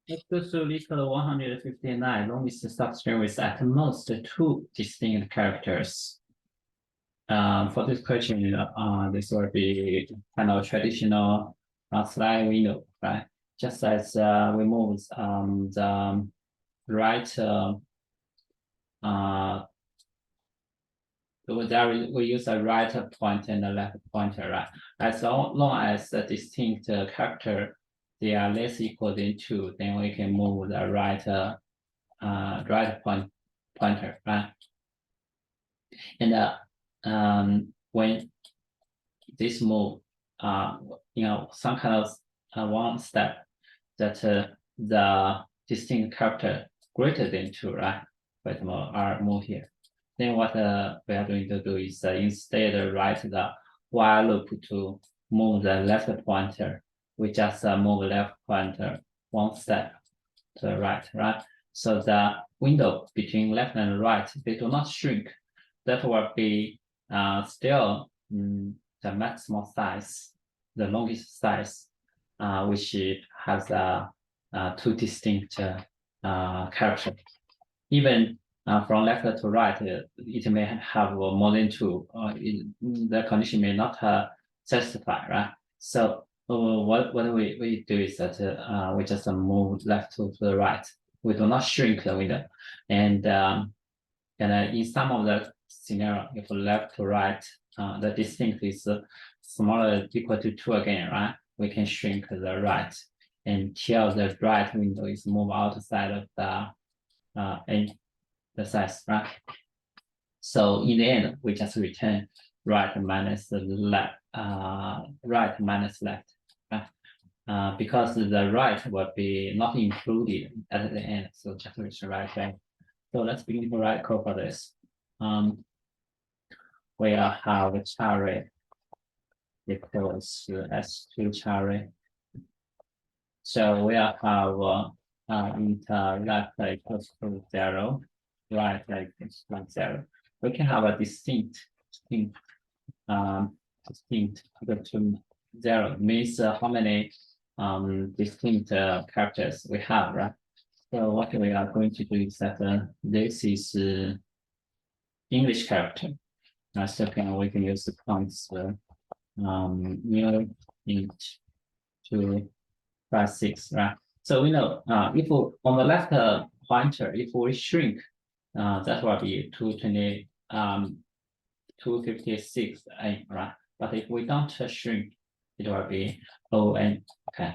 equals to equal 159 long is the substring with at most two distinct characters. For this question, this will be kind of traditional slide window, right? Just as we move the right, we use a right pointer and a left pointer, right? As long as the distinct character they are less equal than 2, then we can move the right pointer, right? And when this move, some kind of one step that the distinct character greater than 2, right? But more are moved here. Then what we are going to do is instead write the while loop to move the left pointer. We just move left pointer one step to the right, right? So the window between left and right, they do not shrink. That will be still the maximum size, the longest size, which has two distinct characters. Even from left to right, it may have more than 2. The condition may not satisfy, right? So what we do is that we just move left to the right. We do not shrink the window, and in some of the scenario, if left to right, the distinct is smaller equal to 2 again, right? We can shrink the right until the right window is moved outside of the size, right? So in the end, we just return right minus left, right minus left, right? Because the right will be not included at the end, so just return right back. So let's begin to write code for this. We have cherry equals S2 cherry. So we have left equals to 0, right equals to 0. We can have a distinct equal to 0 means how many distinct characters we have, right? So what we are going to do is that this is English character. Second, we can use the counts new int 2, 5, 6, right? So we know if on the left pointer, if we shrink, that will be 220, 256, right? But if we don't shrink, it will be ON. Okay.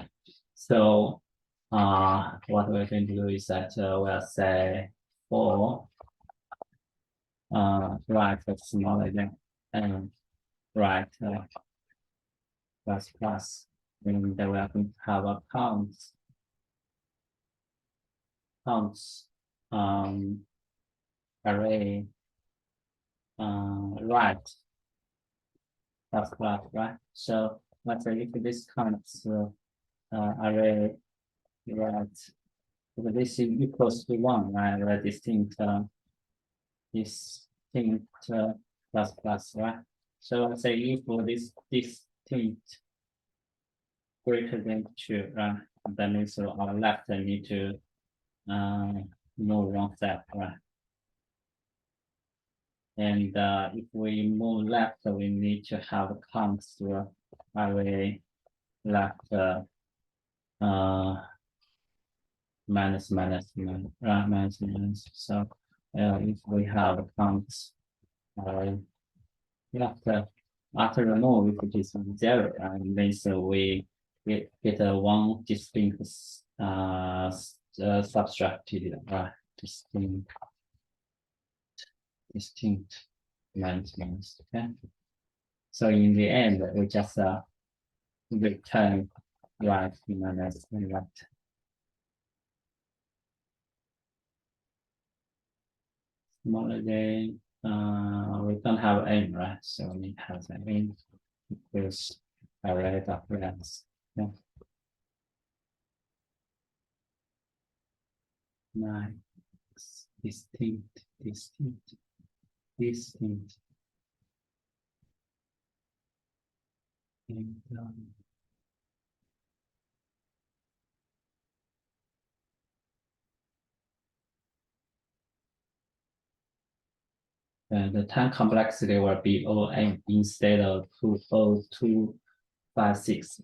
So what we're going to do is that we'll say for right smaller than and right plus plus. And then we are going to have a counts array right plus plus, right? So let's say if this counts array right, so this is equals to 1, right? The distinct plus plus, right? So let's say if this distinct greater than 2, right? That means our left need to move one step, right? And if we move left, we need to have counts to array left minus minus minus, right? Minus minus. So if we have counts left after the move, if it is 0, and then so we get a one distinct subtracted, right? Distinct minus minus. Okay. So in the end, we just return right minus left. Smaller than we don't have n, right? So we have an n equals array of lengths. Yeah. 9 distinct. And and the time complexity will be ON instead of 20256.